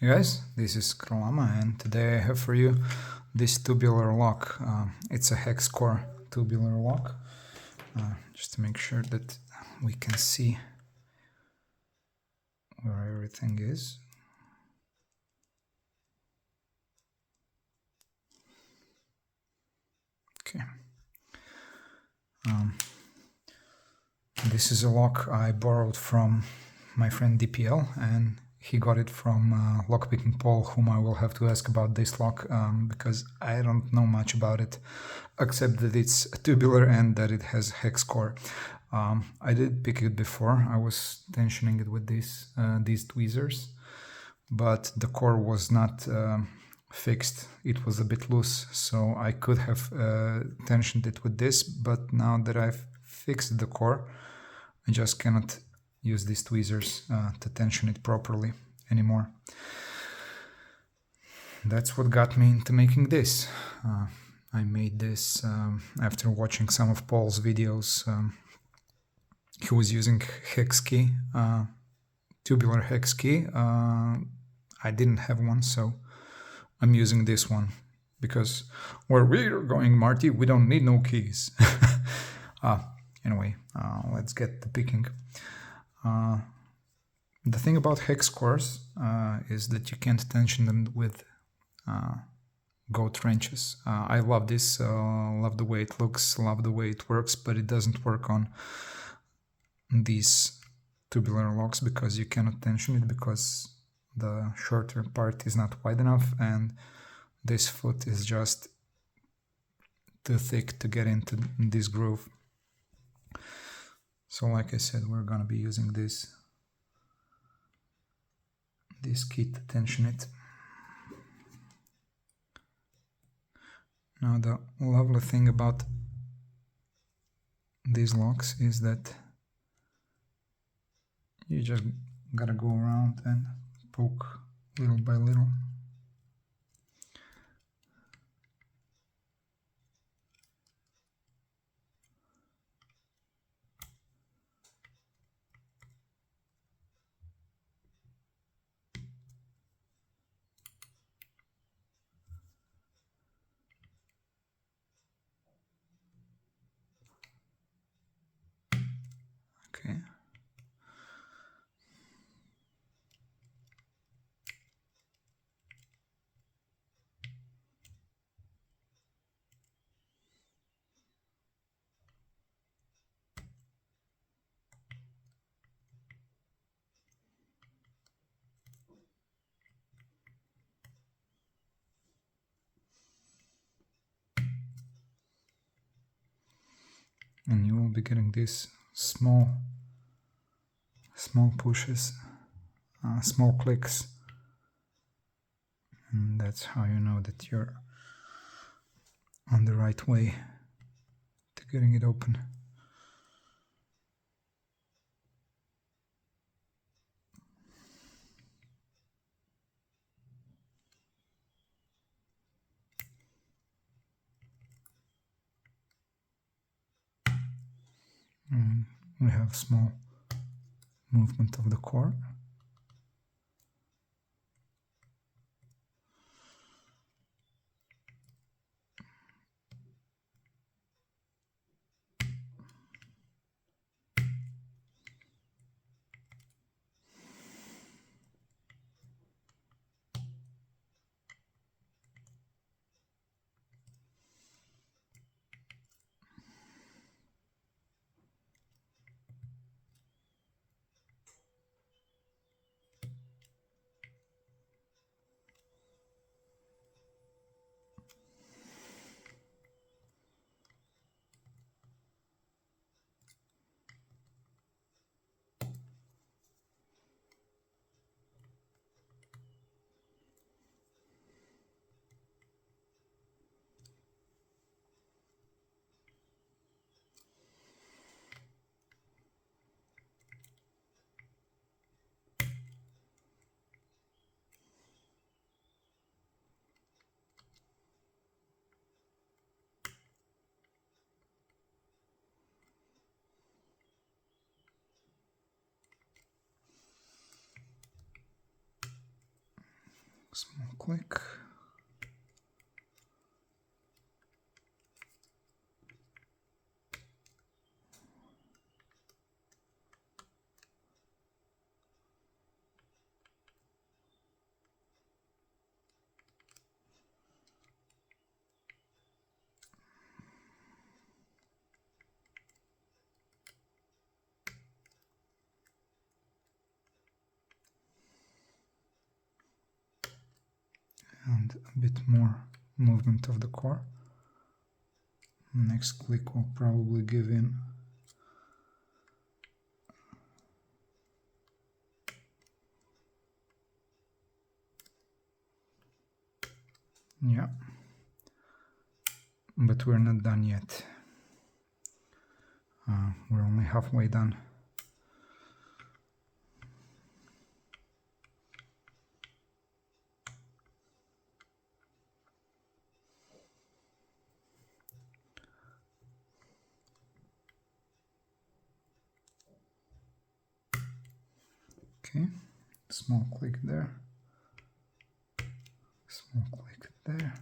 Hey guys, this is Kralama, and today I have for you this tubular lock. It's a hex core tubular lock, just to make sure that we can see where everything is. Okay. This is a lock I borrowed from my friend DPL, and he got it from lockpicking Paul, whom I will have to ask about this lock because I don't know much about it, except that it's tubular and that it has hex core. I did pick it before. I was tensioning it with these tweezers, but the core was not fixed. It was a bit loose, so I could have tensioned it with this, but now that I've fixed the core, I just cannot use these tweezers to tension it properly anymore. That's what got me into making this. I made this after watching some of Paul's videos. He was using hex key, tubular hex key. I didn't have one, so I'm using this one because where we're going, Marty, we don't need no keys. Anyway, let's get the picking. The thing about hex cores is that you can't tension them with goat wrenches. I love this, love the way it looks, love the way it works, but it doesn't work on these tubular locks because you cannot tension it because the shorter part is not wide enough and this foot is just too thick to get into this groove. So like I said, we're gonna be using this key to tension it. Now the lovely thing about these locks is that you just gotta go around and poke little by little. Okay. And you will be getting these small pushes, small clicks, and that's how you know that you're on the right way to getting it open. And we have small movement of the core. click. And a bit more movement of the core. Next click will probably give in. Yeah, but we're not done yet. We're only halfway done. Okay, small click there, small click there.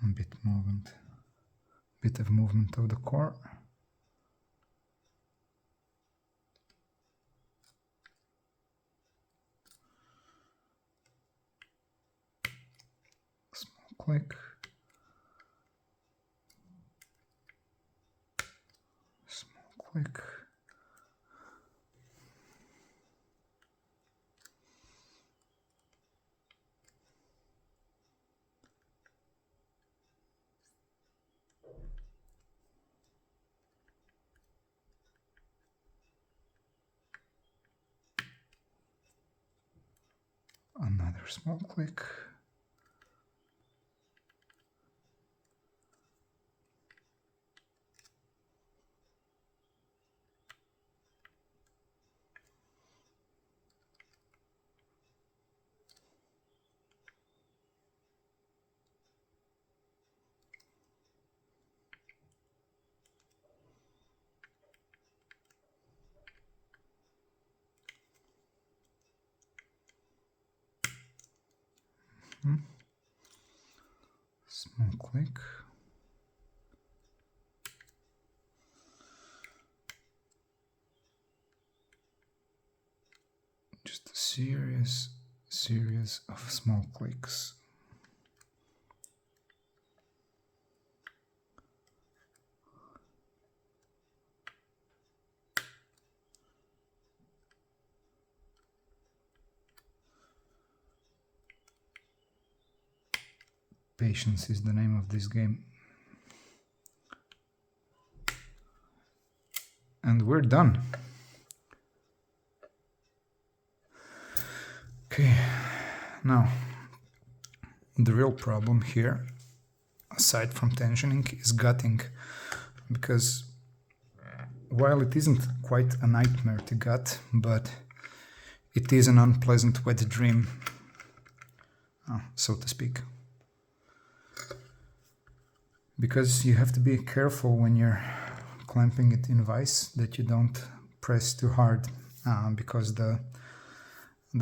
A bit of movement of the core. Small click. Small click. Another small click. Small click. Just a series of small clicks. Patience is the name of this game. And we're done. Okay, now the real problem here, aside from tensioning, is gutting, because while it isn't quite a nightmare to gut, but it is an unpleasant wet dream, so to speak. Because you have to be careful when you're clamping it in vise that you don't press too hard, because the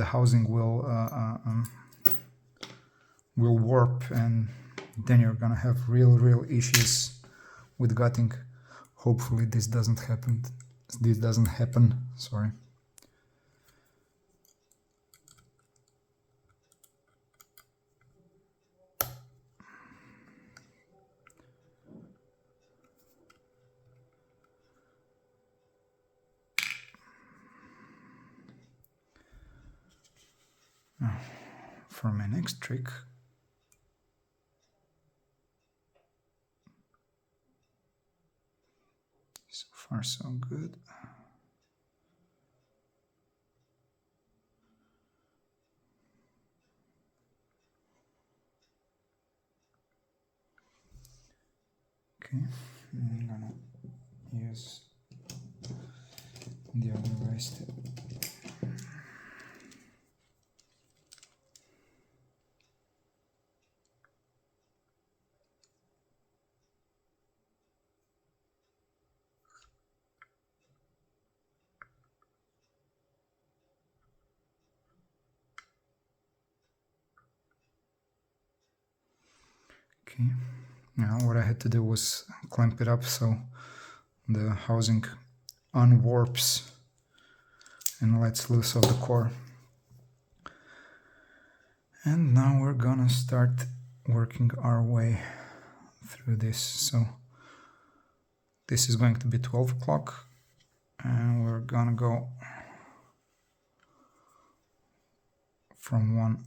housing will warp, and then you're gonna have real issues with gutting. Hopefully this doesn't happen. Sorry. For my next trick, so far so good. Okay, I'm gonna use the other wrist. Okay, now what I had to do was clamp it up so the housing unwarps and lets loose of the core. And now we're gonna start working our way through this. So this is going to be 12 o'clock and we're gonna go from one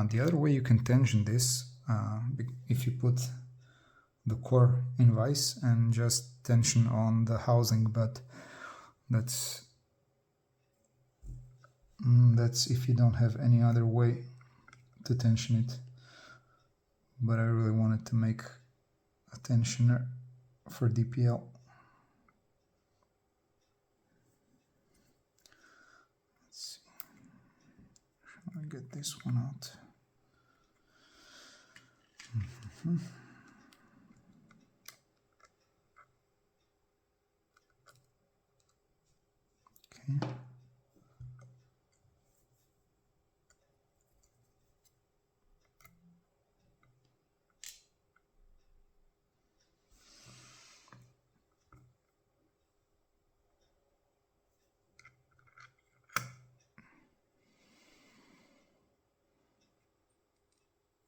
the other way you can tension this, if you put the core in vise and just tension on the housing, but that's if you don't have any other way to tension it. But I really wanted to make a tensioner for DPL. Let's see. Shall I get this one out? Okay.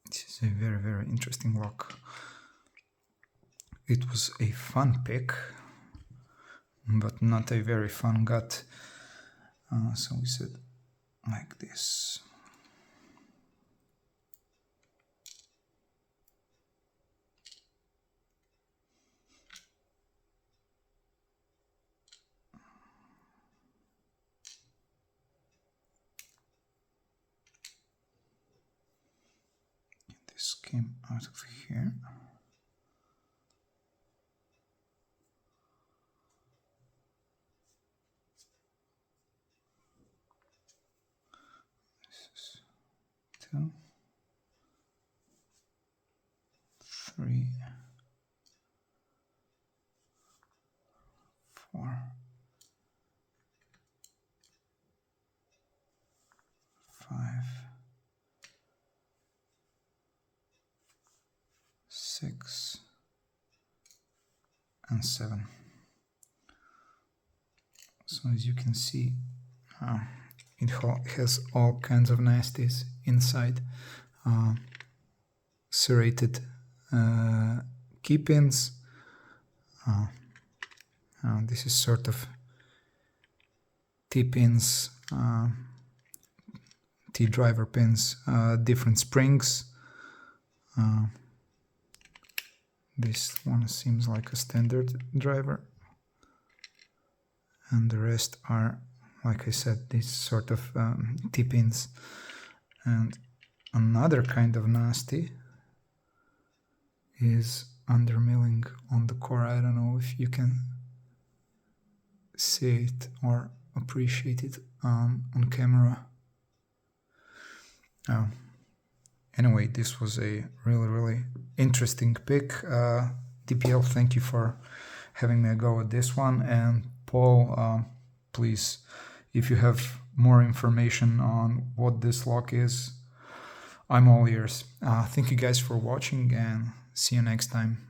This is a very, very interesting lock. It was a fun pick, but not a very fun gut. So we said like this. This came out of here. This is 2, 3, 4, 5, 6, and 7. So as you can see, it has all kinds of nasties inside. Serrated key pins. This is sort of T-pins, T-driver pins, different springs. This one seems like a standard driver. And the rest are, like I said, these sort of T-pins. And another kind of nasty is undermilling on the core. I don't know if you can see it or appreciate it on camera. Anyway, this was a really, really interesting pick. DPL, thank you for having me go with this one. And Paul, please, if you have more information on what this lock is, I'm all ears. Thank you guys for watching and see you next time.